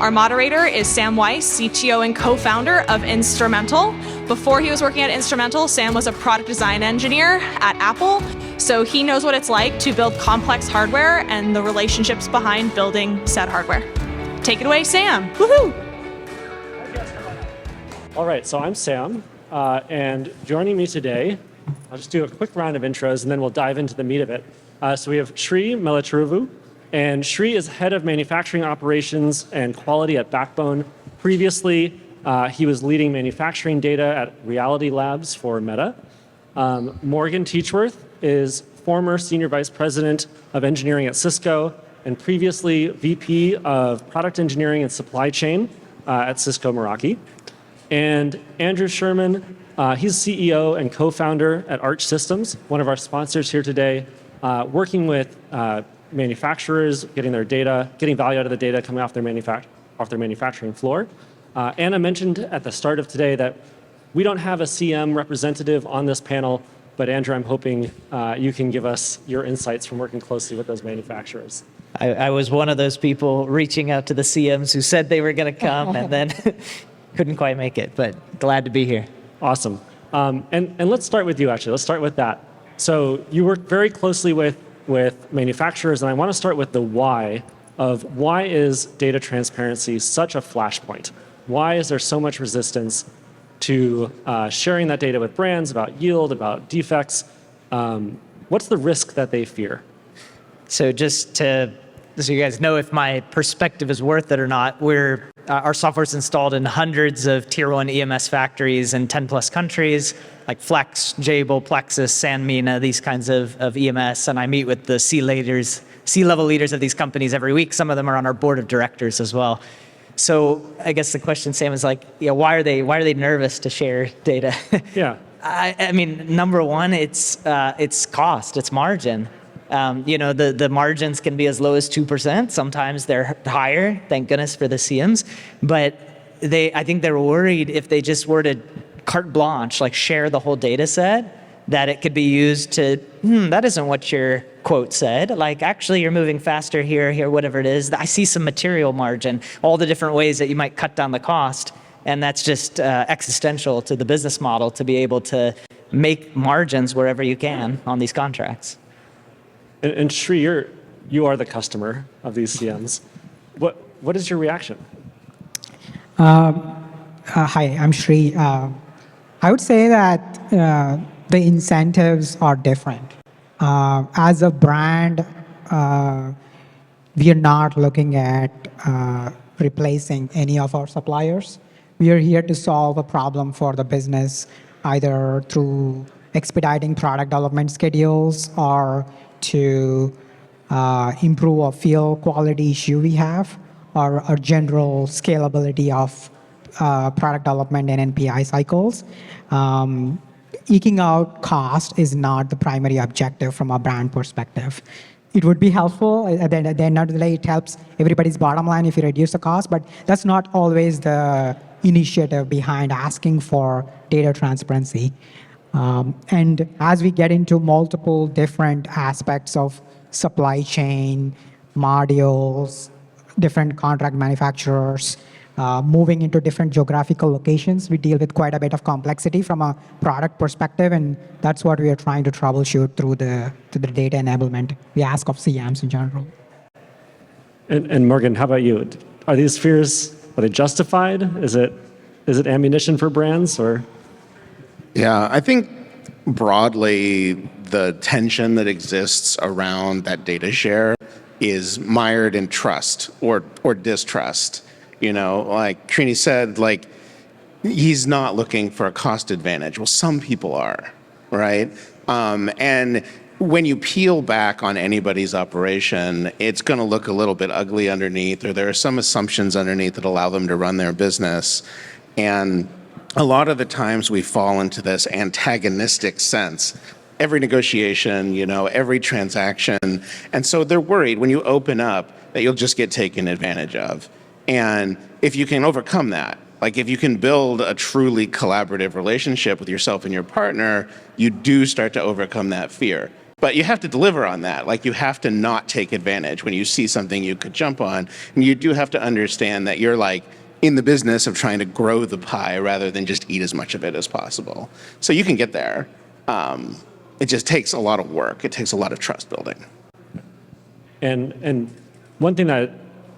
Our moderator is Sam Weiss, CTO and co-founder of Instrumental. Before he was working at Instrumental, Sam was a product design engineer at Apple, so he knows what it's like to build complex hardware and the relationships behind building said hardware. Take it away, Sam. Woohoo! All right, so I'm Sam, and joining me today, I'll just do a quick round of intros and then we'll dive into the meat of it. So we have Sri Melacharuvu, and Sri is head of manufacturing operations and quality at Backbone. Previously, he was leading manufacturing data at Reality Labs for Meta. Morgan Teachworth is former senior vice president of engineering at Cisco and previously VP of product engineering and supply chain at Cisco Meraki. And Andrew Sherman, he's CEO and co-founder at Arch Systems, one of our sponsors here today, working with manufacturers, getting their data, getting value out of the data coming off their manufacturing floor. Anna mentioned at the start of today that we don't have a CM representative on this panel, but Andrew, I'm hoping you can give us your insights from working closely with those manufacturers. I was one of those people reaching out to the CMs who said they were going to come and then couldn't quite make it, but glad to be here. Awesome. And let's start with you, actually. Let's start with that. So you work very closely with manufacturers, and I want to start with the why of why is data transparency such a flashpoint? Why is there so much resistance to sharing that data with brands about yield, about defects? What's the risk that they fear? So so you guys know if my perspective is worth it or not, our software's installed in hundreds of tier 1 EMS factories in 10 plus countries, like Flex, Jabil, Plexus, Sanmina, these kinds of EMS. And I meet with the C-level leaders of these companies every week. Some of them are on our board of directors as well. So I guess the question, Sam, is like, why are they nervous to share data? Yeah. I mean, number one, it's cost, it's margin. The margins can be as low as 2%. Sometimes they're higher, thank goodness for the CMs. But I think they're worried if they just were to carte blanche, like share the whole data set, that it could be used to, that isn't what your quote said. Like, actually, you're moving faster here, whatever it is. I see some material margin, all the different ways that you might cut down the cost. And that's just existential to the business model to be able to make margins wherever you can on these contracts. And Sri, you are the customer of these CMs. What is your reaction? Hi, I'm Sri. I would say that the incentives are different. As a brand, we are not looking at replacing any of our suppliers. We are here to solve a problem for the business, either through expediting product development schedules or to improve a field quality issue we have, or a general scalability of product development and NPI cycles. Eking out cost is not the primary objective from a brand perspective. It would be helpful. At the end of the day, it helps everybody's bottom line if you reduce the cost, but that's not always the initiative behind asking for data transparency. And as we get into multiple different aspects of supply chain, modules, different contract manufacturers, moving into different geographical locations, we deal with quite a bit of complexity from a product perspective, and that's what we are trying to troubleshoot through the data enablement we ask of CMs in general. And Morgan, how about you? Are these fears, are they justified? Is it ammunition for brands, or? Yeah, I think broadly the tension that exists around that data share is mired in trust or distrust. Like Trini said, like, he's not looking for a cost advantage. Well, some people are, right? And when you peel back on anybody's operation, it's going to look a little bit ugly underneath, or there are some assumptions underneath that allow them to run their business. And a lot of the times we fall into this antagonistic sense. Every negotiation, every transaction. And so they're worried when you open up that you'll just get taken advantage of. And if you can overcome that, like if you can build a truly collaborative relationship with yourself and your partner, you do start to overcome that fear. But you have to deliver on that. Like, you have to not take advantage when you see something you could jump on. And you do have to understand that you're like in the business of trying to grow the pie rather than just eat as much of it as possible. So you can get there. It just takes a lot of work. It takes a lot of trust building. And one thing that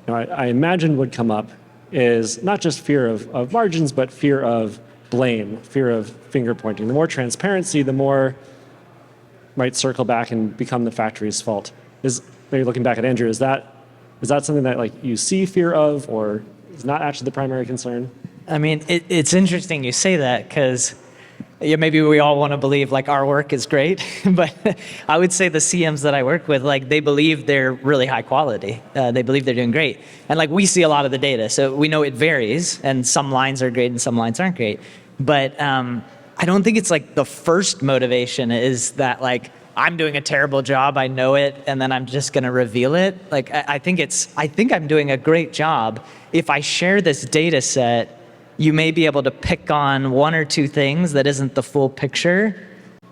I imagine would come up is not just fear of margins, but fear of blame, fear of finger pointing. The more transparency, the more might circle back and become the factory's fault. Maybe looking back at Andrew, is that something that like you see fear of, or is not actually the primary concern? I mean, it's interesting you say that, because maybe we all want to believe like our work is great, but I would say the CMs that I work with, like, they believe they're really high quality. They believe they're doing great. And like, we see a lot of the data, so we know it varies, and some lines are great and some lines aren't great. But I don't think it's like the first motivation is that like, I'm doing a terrible job, I know it, and then I'm just gonna reveal it. Like, I think I'm doing a great job. If I share this data set, you may be able to pick on one or two things that isn't the full picture.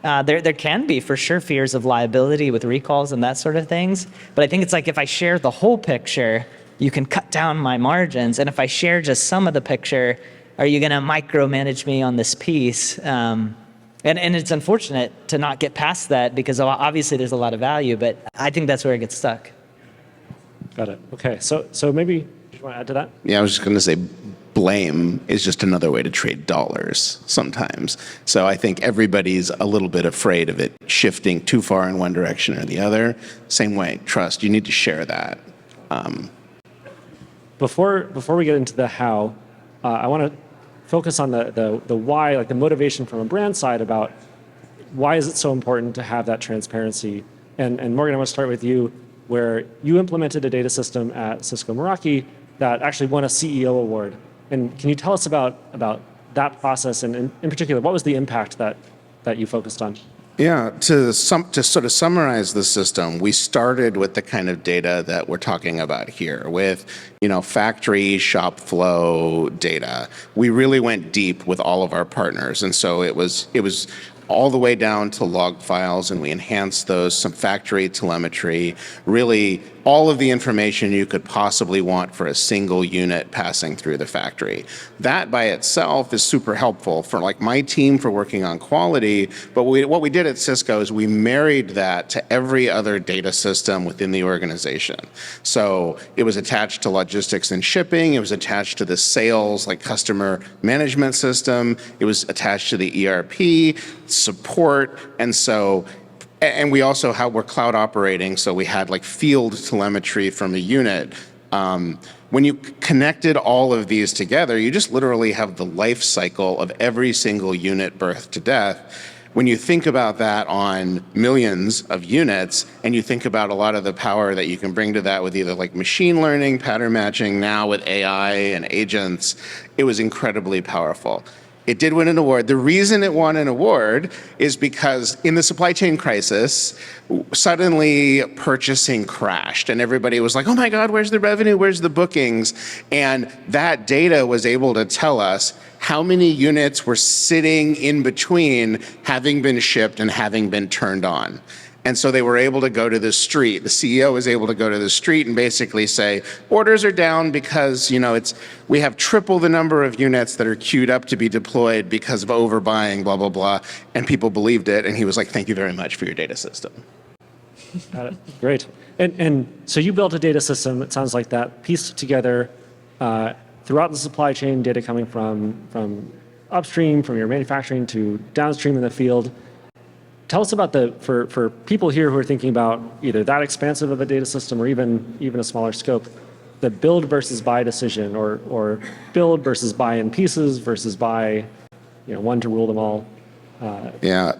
There can be, for sure, fears of liability with recalls and that sort of things. But I think it's like, if I share the whole picture, you can cut down my margins. And if I share just some of the picture, are you gonna micromanage me on this piece? And it's unfortunate to not get past that, because obviously there's a lot of value, but I think that's where it gets stuck. Got it. Okay, so maybe you want to add to that? Yeah, I was just going to say, blame is just another way to trade dollars sometimes. So I think everybody's a little bit afraid of it shifting too far in one direction or the other. Same way, trust. You need to share that. Before we get into the how, I want to focus on the why, like the motivation from a brand side about why is it so important to have that transparency. And Morgan, I want to start with you, where you implemented a data system at Cisco Meraki that actually won a CEO award. And can you tell us about that process, and in particular, what was the impact that you focused on? Yeah, to sort of summarize the system, we started with the kind of data that we're talking about here, with factory shop flow data. We really went deep with all of our partners, and so it was all the way down to log files, and we enhanced those, some factory telemetry, really all of the information you could possibly want for a single unit passing through the factory. That by itself is super helpful for like my team for working on quality, but what we did at Cisco is we married that to every other data system within the organization. So it was attached to logistics and shipping, it was attached to the sales, like customer management system, it was attached to the ERP, support, and we also we're cloud operating, so we had like field telemetry from a unit. When you connected all of these together, you just literally have the life cycle of every single unit birth to death. When you think about that on millions of units, and you think about a lot of the power that you can bring to that with either like machine learning, pattern matching, now with AI and agents, it was incredibly powerful. It did win an award. The reason it won an award is because in the supply chain crisis, suddenly purchasing crashed and everybody was like, oh my God, where's the revenue? Where's the bookings? And that data was able to tell us how many units were sitting in between having been shipped and having been turned on. And so they were able to go to the street. The CEO was able to go to the street and basically say, orders are down because we have triple the number of units that are queued up to be deployed because of overbuying, blah, blah, blah. And people believed it. And he was like, thank you very much for your data system. Got it. Great. And so you built a data system, it sounds like, that pieced together throughout the supply chain, data coming from upstream, from your manufacturing to downstream in the field. Tell us about for people here who are thinking about either that expansive of a data system or even a smaller scope, the build versus buy decision, or build versus buy in pieces versus buy, one to rule them all. Yeah.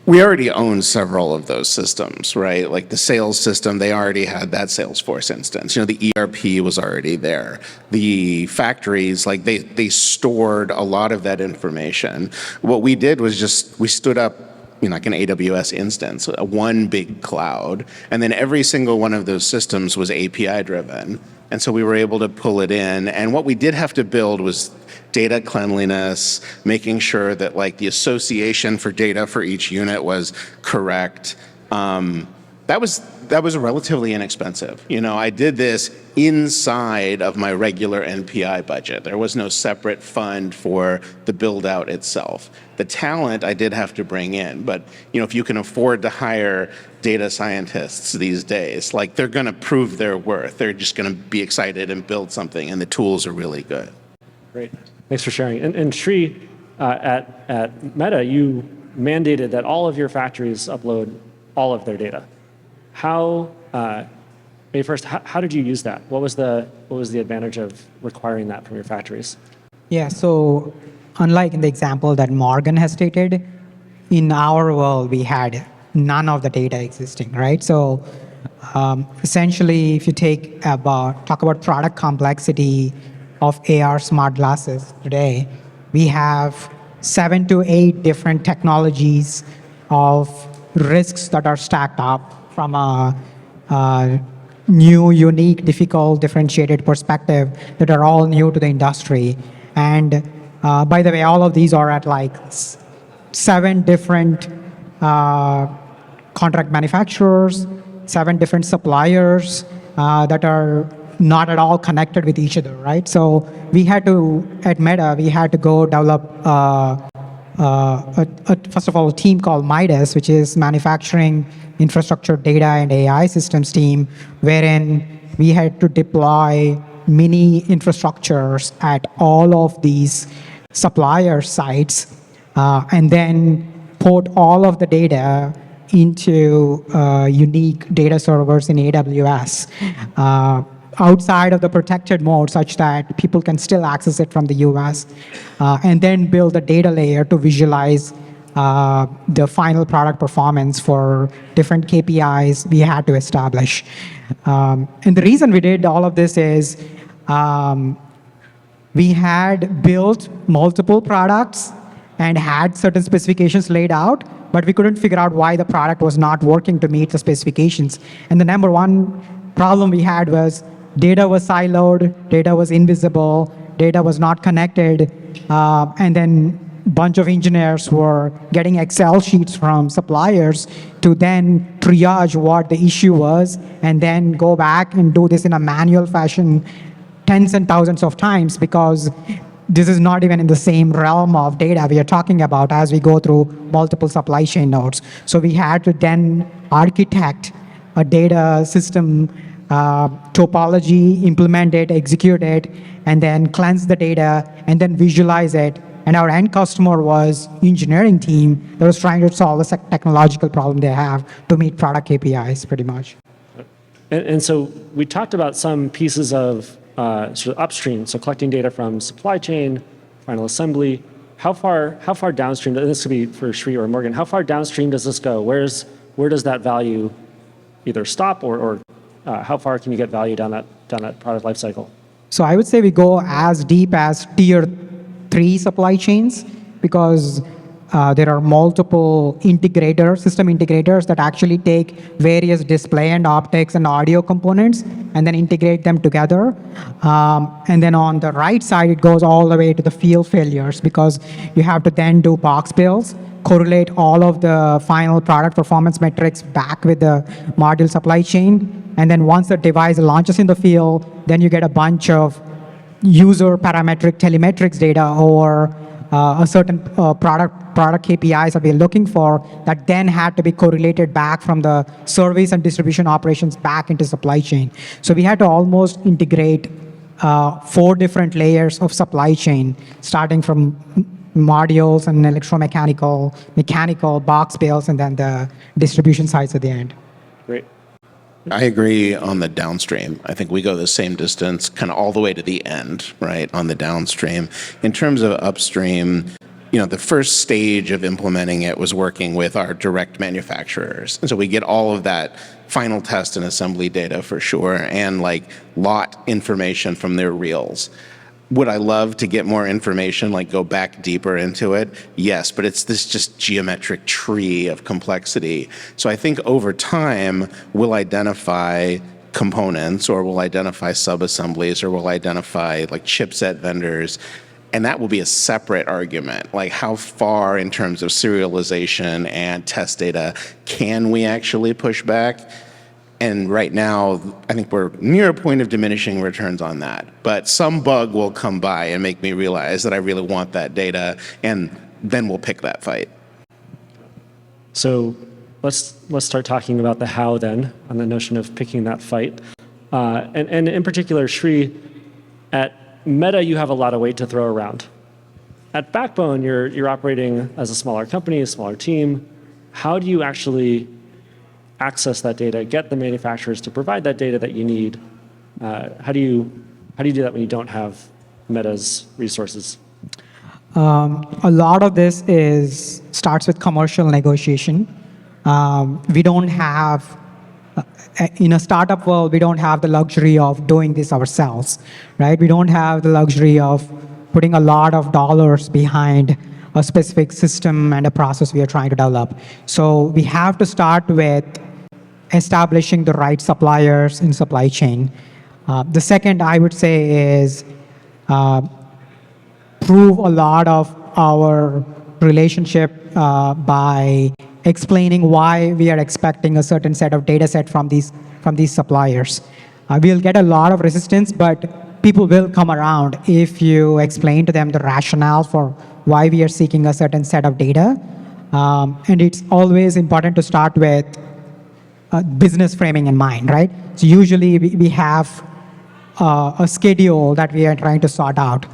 We already own several of those systems, right? Like the sales system, they already had that Salesforce instance. The ERP was already there. The factories, like they stored a lot of that information. What we did was we stood up like an AWS instance, one big cloud, and then every single one of those systems was API driven. And so we were able to pull it in. And what we did have to build was data cleanliness, making sure that like the association for data for each unit was correct. That was relatively inexpensive. You know, I did this inside of my regular NPI budget. There was no separate fund for the build out itself. The talent I did have to bring in, but you know, if you can afford to hire data scientists these days, like they're going to prove their worth. They're just going to be excited and build something, and the tools are really good. Great. Thanks for sharing. And Sri, at Meta, you mandated that all of your factories upload all of their data. How did you use that? What was the advantage of requiring that from your factories? Yeah, so unlike in the example that Morgan has stated, in our world, we had none of the data existing, right? So essentially, if you talk about product complexity of AR smart glasses today, we have 7 to 8 different technologies of risks that are stacked up from a new, unique, difficult, differentiated perspective that are all new to the industry. And by the way, all of these are at like 7 different contract manufacturers, 7 different suppliers that are not at all connected with each other, right? So at Meta, we had to go develop first of all, a team called Midas, which is manufacturing infrastructure, data, and AI systems team, wherein we had to deploy mini infrastructures at all of these supplier sites, and then put all of the data into unique data servers in AWS. Outside of the protected mode such that people can still access it from the US, and then build a data layer to visualize the final product performance for different KPIs we had to establish. And the reason we did all of this is we had built multiple products and had certain specifications laid out, but we couldn't figure out why the product was not working to meet the specifications. And the number one problem we had was data was siloed, data was invisible, data was not connected, and then a bunch of engineers were getting Excel sheets from suppliers to then triage what the issue was, and then go back and do this in a manual fashion tens and thousands of times, because this is not even in the same realm of data we are talking about as we go through multiple supply chain nodes. So we had to then architect a data system topology, implement it, execute it, and then cleanse the data, and then visualize it. And our end customer was engineering team that was trying to solve a technological problem they have to meet product KPIs, pretty much. And so we talked about some pieces of sort of upstream, so collecting data from supply chain, final assembly. How far downstream, and this could be for Sri or Morgan, how far downstream does this go? Where does that value either stop, or how far can you get value down that product life cycle? So I would say we go as deep as tier 3 supply chains, because there are multiple system integrators that actually take various display and optics and audio components and then integrate them together. And then on the right side, it goes all the way to the field failures, because you have to then do box builds, correlate all of the final product performance metrics back with the module supply chain. And then once the device launches in the field, then you get a bunch of user parametric telemetrics data or a certain product KPIs that we're looking for that then had to be correlated back from the service and distribution operations back into supply chain. So we had to almost integrate 4 different layers of supply chain, starting from modules and electromechanical, mechanical, box builds, and then the distribution sides at the end. Great. I agree on the downstream. I think we go the same distance kind of all the way to the end, right, on the downstream. In terms of upstream, you know, the first stage of implementing it was working with our direct manufacturers. And so we get all of that final test and assembly data for sure, and like lot information from their reels. Would I love to get more information, like go back deeper into it? Yes, but it's this just geometric tree of complexity. So I think over time, we'll identify components, or we'll identify sub-assemblies, or we'll identify like chipset vendors, And that will be a separate argument. Like, how far in terms of serialization and test data can we actually push back? And right now, I think we're near a point of diminishing returns on that. But some bug will come by and make me realize that I really want that data, and then we'll pick that fight. So let's start talking about the how then, on the notion of picking that fight. And in particular, Shri, at Meta, you have a lot of weight to throw around. At Backbone, you're operating as a smaller company, a smaller team. How do you actually access that data, get the manufacturers to provide that data that you need? How do you do that when you don't have Meta's resources? A lot of this starts with commercial negotiation. We don't have, in a startup world, we don't have the luxury of doing this ourselves, right? We don't have the luxury of putting a lot of dollars behind a specific system and a process we are trying to develop. So we have to start with establishing the right suppliers in supply chain. The second, I would say, is prove a lot of our relationship by explaining why we are expecting a certain set of data set from these suppliers. We'll get a lot of resistance, but people will come around if you explain to them the rationale for why we are seeking a certain set of data. And it's always important to start with business framing in mind, right? So usually we have a schedule that we are trying to sort out.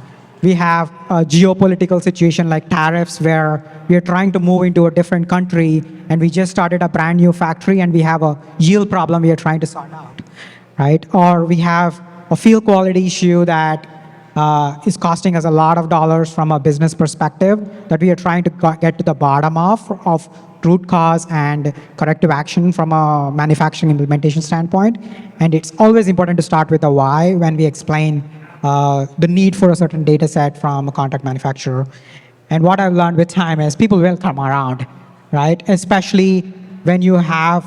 We have a geopolitical situation like tariffs where we are trying to move into a different country and we just started a brand new factory and we have a yield problem we are trying to sort out, right? Or we have a field quality issue that is costing us a lot of dollars from a business perspective that we are trying to get to the bottom of root cause and corrective action from a manufacturing implementation standpoint. And it's always important to start with the why when we explain the need for a certain data set from a contract manufacturer. And what I've learned with time is people will come around, right? Especially when you have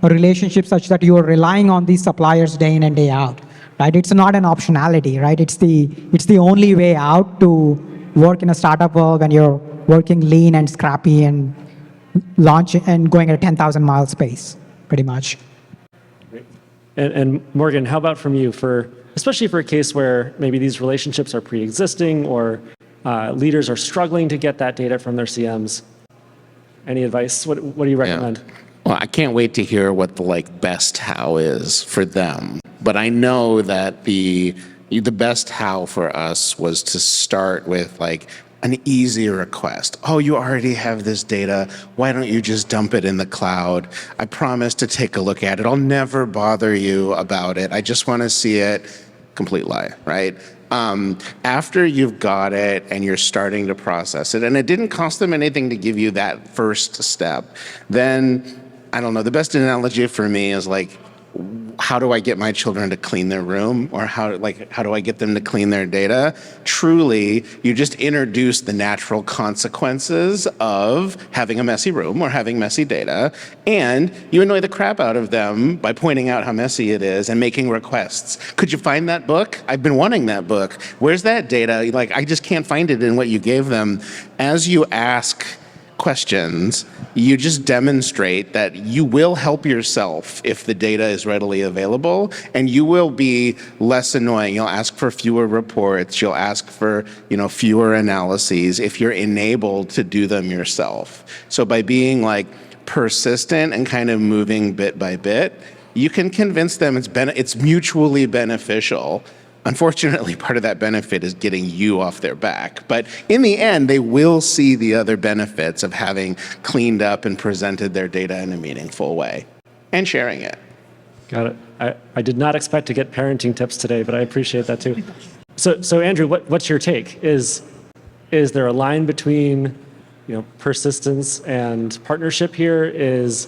a relationship such that you are relying on these suppliers day in and day out, right? It's not an optionality, right? It's the only way out to work in a startup world when you're working lean and scrappy and launch and going at a 10,000 mile space, pretty much. And Morgan, how about from you, especially for a case where maybe these relationships are pre-existing or leaders are struggling to get that data from their CMs? Any advice? What do you recommend? Yeah. Well, I can't wait to hear what the best how is for them. But I know that the best how for us was to start with an easy request. Oh, you already have this data. Why don't you just dump it in the cloud? I promise to take a look at it. I'll never bother you about it. I just want to see it. Complete lie, right? After you've got it and you're starting to process it, and it didn't cost them anything to give you that first step, then, I don't know, the best analogy for me is how do I get my children to clean their room, or how do I get them to clean their data? Truly, you just introduce the natural consequences of having a messy room or having messy data, and you annoy the crap out of them by pointing out how messy it is and making requests. Could you find that book? I've been wanting that book. Where's that data? I just can't find it in what you gave them. As you ask questions, you just demonstrate that you will help yourself if the data is readily available, and you will be less annoying. You'll ask for fewer reports. You'll ask for fewer analyses if you're enabled to do them yourself. So by being persistent and kind of moving bit by bit, you can convince them it's mutually beneficial. Unfortunately, part of that benefit is getting you off their back. But in the end, they will see the other benefits of having cleaned up and presented their data in a meaningful way and sharing it. Got it. I did not expect to get parenting tips today, but I appreciate that too. So Andrew, what's your take? Is there a line between persistence and partnership here? Is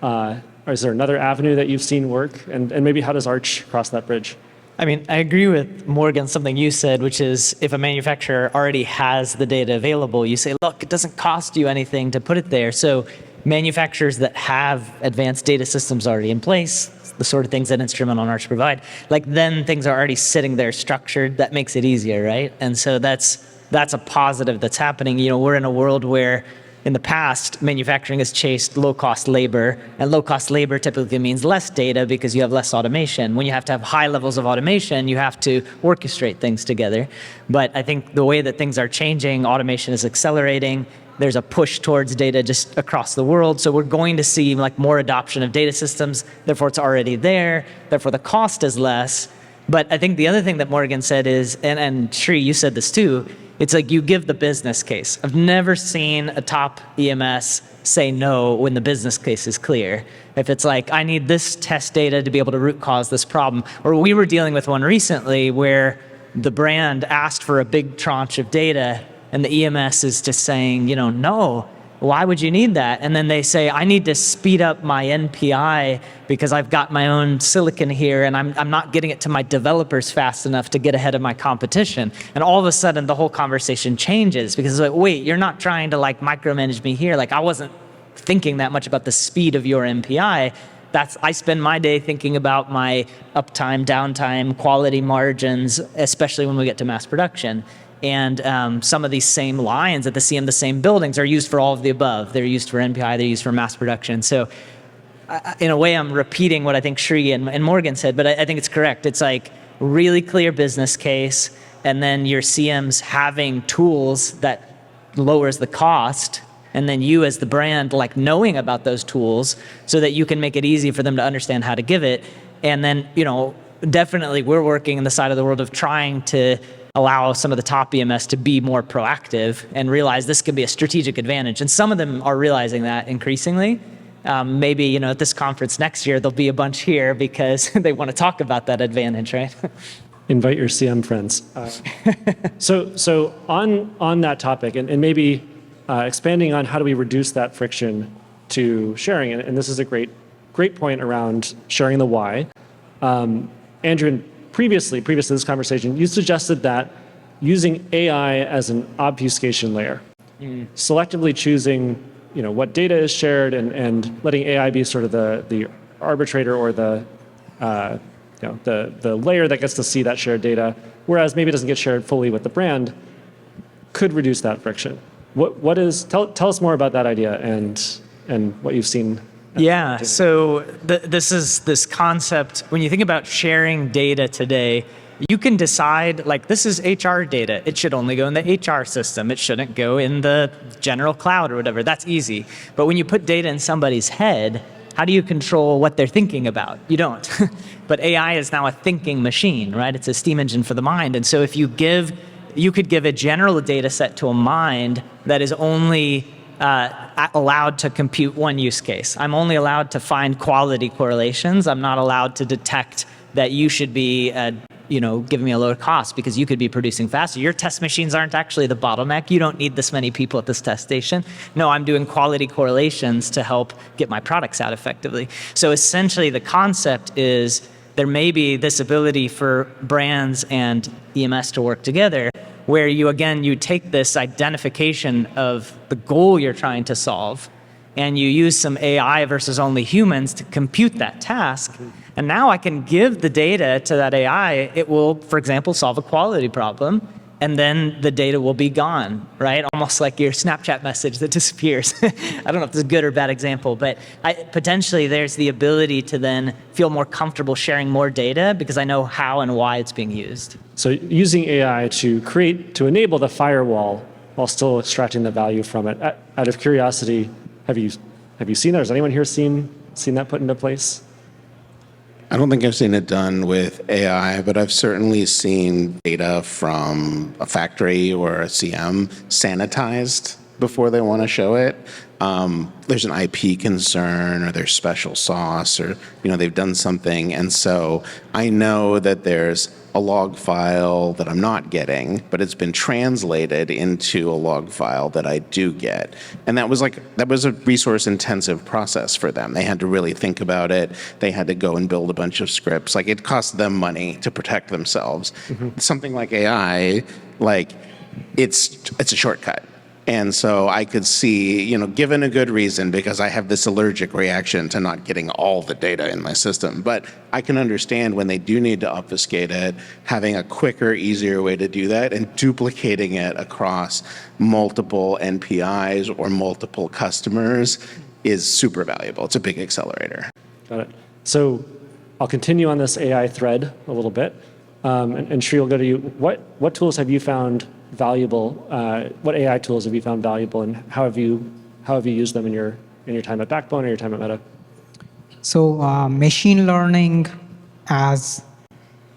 there another avenue that you've seen work? And maybe how does Arch cross that bridge? I mean, I agree with Morgan, something you said, which is if a manufacturer already has the data available, you say, look, it doesn't cost you anything to put it there. So manufacturers that have advanced data systems already in place, the sort of things that Instrumental and Arch provide, then things are already sitting there structured. That makes it easier, right? And so that's that's a positive that's happening. You know, we're in a world where in the past, manufacturing has chased low-cost labor, and low-cost labor typically means less data because you have less automation. When you have to have high levels of automation, you have to orchestrate things together. But I think the way that things are changing, automation is accelerating. There's a push towards data just across the world. So we're going to see like more adoption of data systems. Therefore, it's already there. Therefore, the cost is less. But I think the other thing that Morgan said is, and Sri, you said this too, it's like you give the business case. I've never seen a top EMS say no when the business case is clear. If it's like, I need this test data to be able to root cause this problem. Or we were dealing with one recently where the brand asked for a big tranche of data and the EMS is just saying, you know, no, why would you need that? And then they say, I need to speed up my NPI because I've got my own silicon here and I'm not getting it to my developers fast enough to get ahead of my competition. And all of a sudden the whole conversation changes because it's like, wait, you're not trying to like micromanage me here. Like I wasn't thinking that much about the speed of your NPI. I spend my day thinking about my uptime, downtime, quality margins, especially when we get to mass production. And some of these same lines at the CM, the same buildings are used for all of the above. They're used for NPI, they're used for mass production. So in a way, I'm repeating what I think Sri and Morgan said, but I think it's correct. It's like really clear business case, and then your CMs having tools that lowers the cost, and then you as the brand like knowing about those tools so that you can make it easy for them to understand how to give it. And then, you know, definitely we're working in the side of the world of trying to allow some of the top EMS to be more proactive and realize this could be a strategic advantage. And some of them are realizing that increasingly. Maybe, you know, at this conference next year, there'll be a bunch here because they want to talk about that advantage, right? Invite your CM friends. So on that topic, and maybe expanding on how do we reduce that friction to sharing, and this is a great point around sharing the why. Andrew, previously to this conversation, you suggested that using AI as an obfuscation layer, selectively choosing, you know, what data is shared and letting AI be sort of the arbitrator or the layer that gets to see that shared data, whereas maybe it doesn't get shared fully with the brand, could reduce that friction. Tell us more about that idea and what you've seen. Yeah, so this concept, when you think about sharing data today, you can decide, like, this is HR data. It should only go in the HR system. It shouldn't go in the general cloud or whatever. That's easy. But when you put data in somebody's head, how do you control what they're thinking about? You don't. But AI is now a thinking machine, right? It's a steam engine for the mind. And so if you could give a general data set to a mind that is only allowed to compute one use case. I'm only allowed to find quality correlations. I'm not allowed to detect that you should be, giving me a lower cost because you could be producing faster. Your test machines aren't actually the bottleneck. You don't need this many people at this test station. No, I'm doing quality correlations to help get my products out effectively. So essentially the concept is there may be this ability for brands and EMS to work together where you take this identification of the goal you're trying to solve and you use some AI versus only humans to compute that task. And now I can give the data to that AI. It will, for example, solve a quality problem, and then the data will be gone, right? Almost like your Snapchat message that disappears. I don't know if this is a good or bad example, but potentially there's the ability to then feel more comfortable sharing more data because I know how and why it's being used. So using AI to enable the firewall while still extracting the value from it. Out of curiosity, have you seen that? Has anyone here seen that put into place? I don't think I've seen it done with AI, but I've certainly seen data from a factory or a CM sanitized before they want to show it. There's an IP concern or there's special sauce or, they've done something. And so I know that there's a log file that I'm not getting, but it's been translated into a log file that I do get. And that was a resource intensive process for them. They had to really think about it. They had to go and build a bunch of scripts. Like, it cost them money to protect themselves. Mm-hmm. Something like AI, it's a shortcut. And so I could see, given a good reason, because I have this allergic reaction to not getting all the data in my system, but I can understand when they do need to obfuscate it, having a quicker, easier way to do that and duplicating it across multiple NPIs or multiple customers is super valuable. It's a big accelerator. Got it. So I'll continue on this AI thread a little bit. And Sri, will go to you. What tools have you found valuable? What AI tools have you found valuable, and how have you used them in your time at Backbone or your time at Meta? So machine learning, as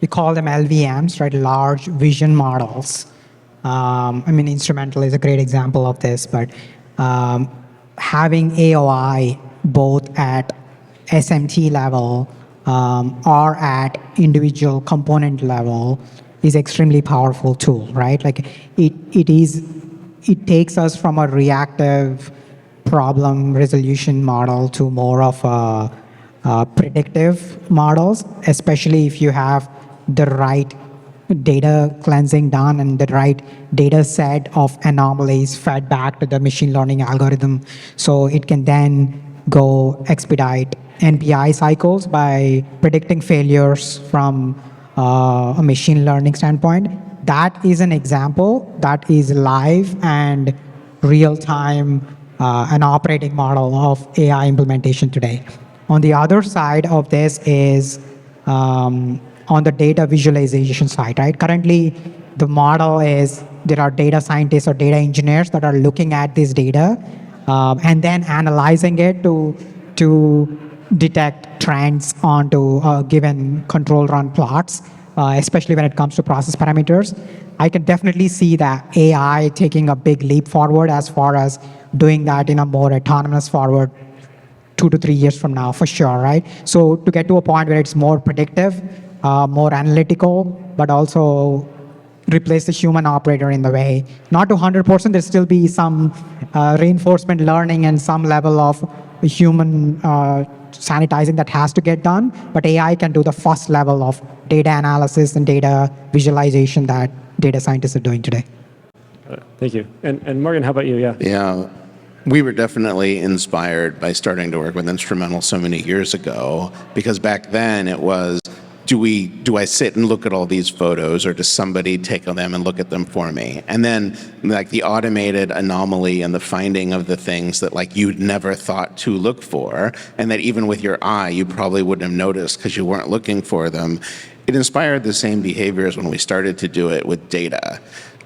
we call them LVMs, right? Large vision models. Instrumental is a great example of this, but having AOI both at SMT level or at individual component level is extremely powerful tool, right? Like it takes us from a reactive problem resolution model to more of a predictive models, especially if you have the right data cleansing done and the right data set of anomalies fed back to the machine learning algorithm. So it can then go expedite NPI cycles by predicting failures from a machine learning standpoint. That is an example that is live and real-time an operating model of AI implementation today. On the other side of this is on the data visualization side, right? Currently, the model is there are data scientists or data engineers that are looking at this data and then analyzing it to detect trends onto given control run plots, especially when it comes to process parameters. I can definitely see that AI taking a big leap forward as far as doing that in a more autonomous forward 2 to 3 years from now, for sure, right? So to get to a point where it's more predictive, more analytical, but also replace the human operator in the way. Not to 100%, there'll still be some reinforcement learning and some level of human sanitizing that has to get done, but AI can do the first level of data analysis and data visualization that data scientists are doing today. Thank you. And Morgan, how about you? Yeah. Yeah. We were definitely inspired by starting to work with Instrumental so many years ago, because back then it was, do I sit and look at all these photos, or does somebody take them and look at them for me? And then like the automated anomaly and the finding of the things that like you'd never thought to look for, and that even with your eye you probably wouldn't have noticed because you weren't looking for them. It inspired the same behaviors when we started to do it with data.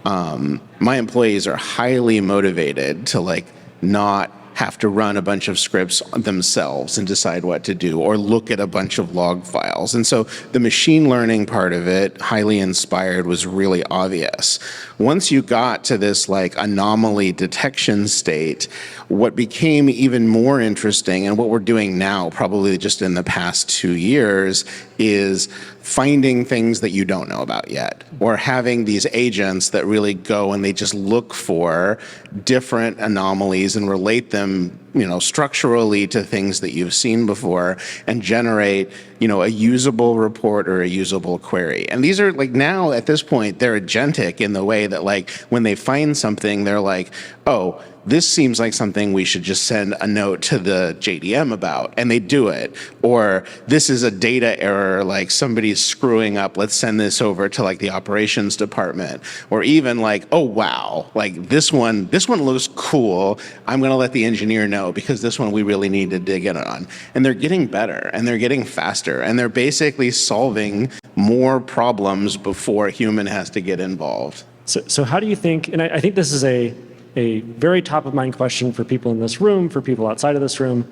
My employees are highly motivated to like not have to run a bunch of scripts themselves and decide what to do, or look at a bunch of log files. And so the machine learning part of it, highly inspired, was really obvious. Once you got to this like anomaly detection state, what became even more interesting, and what we're doing now, probably just in the past 2 years, is finding things that you don't know about yet, or having these agents that really go and they just look for different anomalies and relate them, structurally to things that you've seen before, and generate, a usable report or a usable query. And these are like, now at this point, they're agentic in the way that like when they find something, they're like, oh, this seems like something we should just send a note to the JDM about, and they do it. Or this is a data error, like somebody's screwing up, let's send this over to like the operations department. Or even like, oh wow, like this one looks cool, I'm gonna let the engineer know because this one we really need to dig in on. And they're getting better and they're getting faster, and they're basically solving more problems before a human has to get involved. So how do you think, and I think this is a very top of mind question for people in this room, for people outside of this room,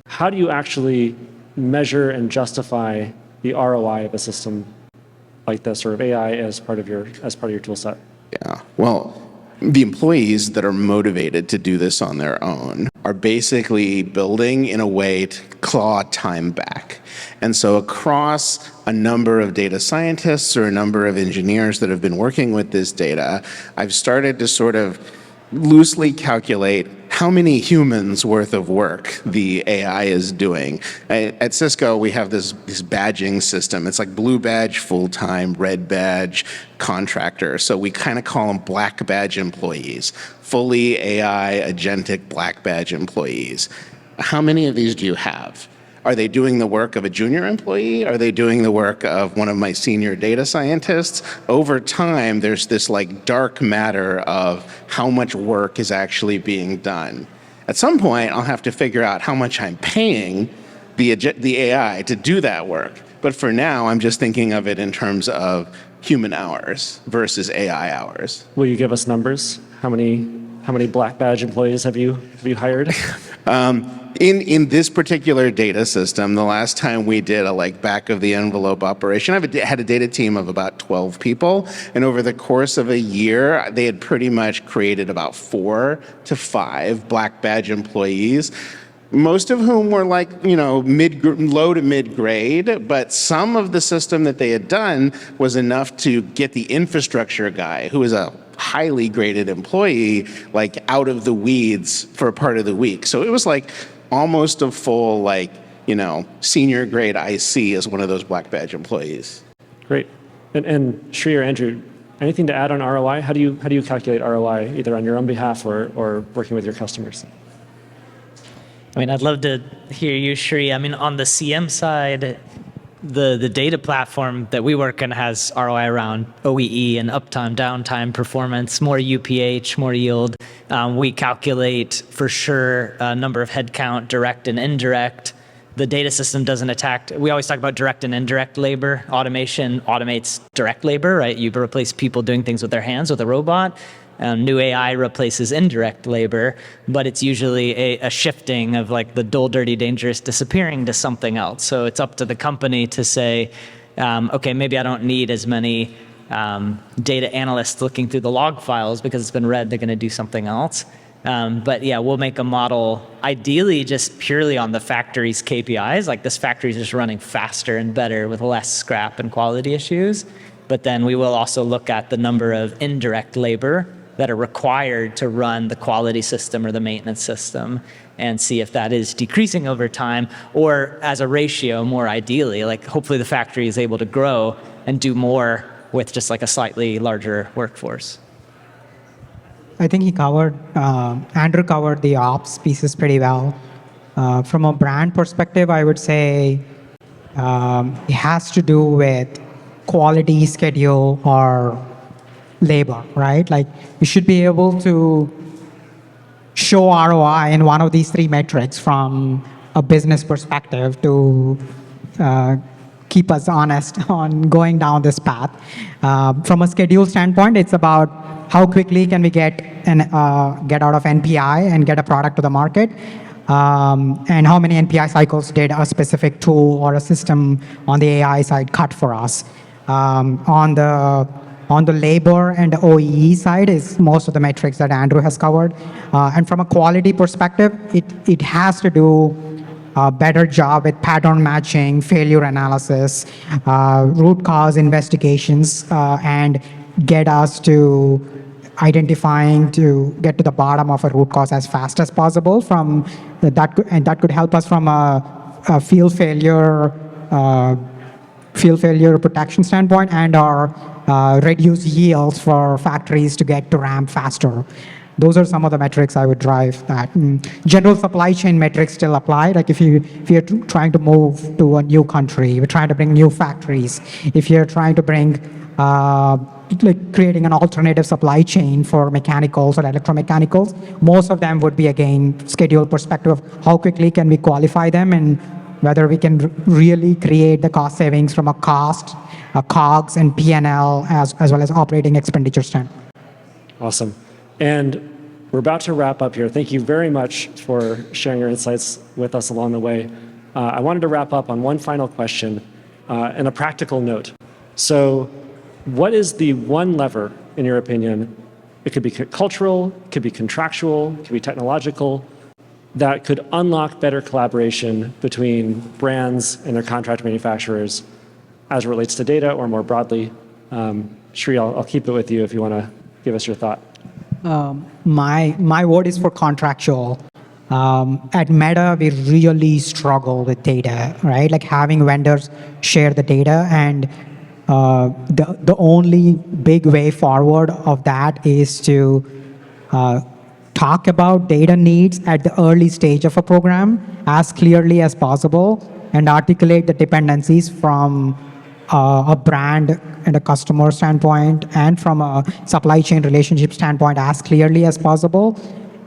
how do you actually measure and justify the ROI of a system like this, or of AI as part of your tool set? Yeah, well, the employees that are motivated to do this on their own are basically building in a way to claw time back. And so across a number of data scientists or a number of engineers that have been working with this data, I've started to sort of loosely calculate how many humans worth of work the AI is doing. At Cisco, we have this badging system. It's like blue badge full-time, red badge contractor. So we kind of call them black badge employees, fully AI agentic black badge employees. How many of these do you have? Are they doing the work of a junior employee? Are they doing the work of one of my senior data scientists? Over time, there's this like dark matter of how much work is actually being done. At some point, I'll have to figure out how much I'm paying the AI to do that work. But for now, I'm just thinking of it in terms of human hours versus AI hours. Will you give us numbers? How many black badge employees have you hired? In this particular data system, the last time we did a like back of the envelope operation, I had a data team of about 12 people, and over the course of a year, they had pretty much created about 4 to 5 black badge employees. Most of whom were like, low to mid grade, but some of the system that they had done was enough to get the infrastructure guy, who is a highly graded employee, like out of the weeds for a part of the week. So it was like almost a full, senior grade IC as one of those black badge employees. Great. And Sri or Andrew, anything to add on ROI? How do you calculate ROI, either on your own behalf or working with your customers? I mean, I'd love to hear you, Sri. I mean, on the CM side, the data platform that we work in has ROI around OEE and uptime, downtime, performance, more UPH, more yield. We calculate for sure number of headcount, direct and indirect. The data system doesn't attack. We always talk about direct and indirect labor. Automation automates direct labor, right? You replace people doing things with their hands with a robot. New AI replaces indirect labor, but it's usually a shifting of like the dull, dirty, dangerous disappearing to something else. So it's up to the company to say, okay, maybe I don't need as many data analysts looking through the log files because it's been read, they're going to do something else. But yeah, we'll make a model ideally just purely on the factory's KPIs, like this factory is just running faster and better with less scrap and quality issues. But then we will also look at the number of indirect labor that are required to run the quality system or the maintenance system and see if that is decreasing over time, or as a ratio more ideally, like hopefully the factory is able to grow and do more with just like a slightly larger workforce. I think Andrew covered the ops pieces pretty well. From a brand perspective, I would say it has to do with quality, schedule, or labor, right? Like you should be able to show ROI in one of these 3 metrics from a business perspective to keep us honest on going down this path. From a schedule standpoint, it's about how quickly can we get out of NPI and get a product to the market, and how many NPI cycles did a specific tool or a system on the AI side cut for us. On the labor and the OEE side is most of the metrics that Andrew has covered. And from a quality perspective, it has to do a better job with pattern matching, failure analysis, root cause investigations, and get us to identifying to get to the bottom of a root cause as fast as possible. And that could help us from a field failure protection standpoint, and our reduce yields for factories to get to ramp faster. Those are some of the metrics I would drive that. General supply chain metrics still apply. Like if you're trying to move to a new country, we're trying to bring new factories. If you're trying to bring creating an alternative supply chain for mechanicals or electromechanicals, most of them would be again schedule perspective of how quickly can we qualify them and whether we can really create the cost savings from a cost, a COGS, and P&L as well as operating expenditure standpoint. Awesome. And we're about to wrap up here. Thank you very much for sharing your insights with us along the way. I wanted to wrap up on one final question and a practical note. So what is the one lever, in your opinion, it could be cultural, it could be contractual, it could be technological, that could unlock better collaboration between brands and their contract manufacturers as it relates to data or more broadly? Sri, I'll keep it with you if you want to give us your thought. My word is for contractual. At Meta, we really struggle with data, right? Like having vendors share the data, and the only big way forward of that is to talk about data needs at the early stage of a program as clearly as possible and articulate the dependencies from a brand and a customer standpoint and from a supply chain relationship standpoint as clearly as possible,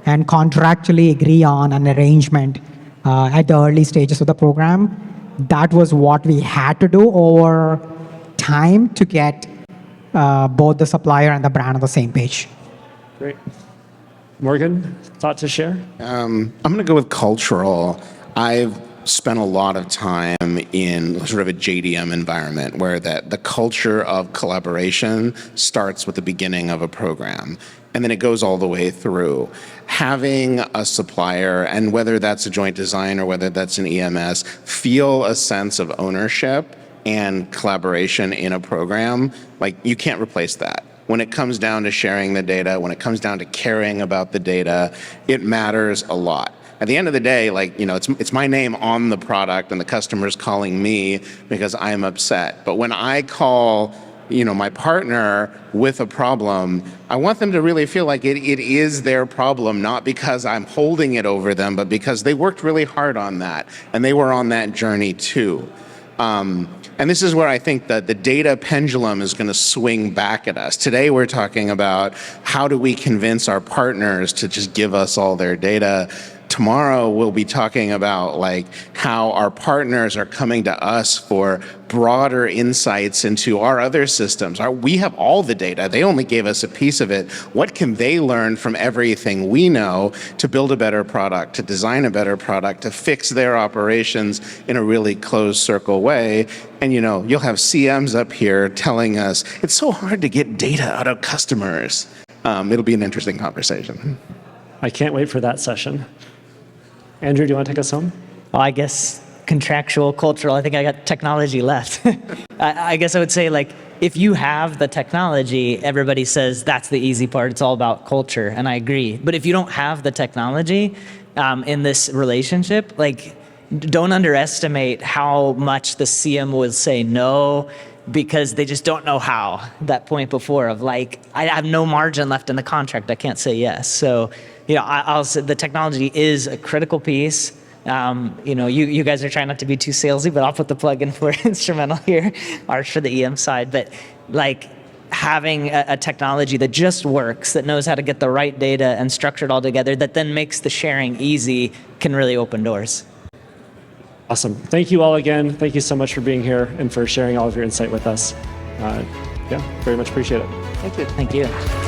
and contractually agree on an arrangement at the early stages of the program. That was what we had to do over time to get both the supplier and the brand on the same page. Great. Morgan, thought to share? I'm going to go with cultural. I've spent a lot of time in sort of a JDM environment where the culture of collaboration starts with the beginning of a program, and then it goes all the way through. Having a supplier, and whether that's a joint design or whether that's an EMS, feel a sense of ownership and collaboration in a program, like you can't replace that. When it comes down to sharing the data, when it comes down to caring about the data, it matters a lot. At the end of the day, like, you know, it's my name on the product and the customer's calling me because I'm upset. But when I call, you know, my partner with a problem, I want them to really feel like it is their problem, not because I'm holding it over them, but because they worked really hard on that and they were on that journey too. And this is where I think that the data pendulum is going to swing back at us. Today we're talking about how do we convince our partners to just give us all their data. Tomorrow we'll be talking about like how our partners are coming to us for broader insights into our other systems. We have all the data. They only gave us a piece of it. What can they learn from everything we know to build a better product, to design a better product, to fix their operations in a really closed circle way? And you know, you'll have CMs up here telling us it's so hard to get data out of customers. It'll be an interesting conversation. I can't wait for that session. Andrew, do you want to take us home? Well, I guess contractual, cultural, I think I got technology left. I guess I would say, like, if you have the technology, everybody says that's the easy part. It's all about culture, and I agree. But if you don't have the technology in this relationship, like, don't underestimate how much the CM will say no because they just don't know how. That point before of like, I have no margin left in the contract. I can't say yes. So, you know, I'll say the technology is a critical piece. You know, you guys are trying not to be too salesy, but I'll put the plug in for instrumental here, or for the EM side. But like having a technology that just works, that knows how to get the right data and structure it all together, that then makes the sharing easy, can really open doors. Awesome. Thank you all again. Thank you so much for being here and for sharing all of your insight with us. Yeah, very much appreciate it. Thank you. Thank you.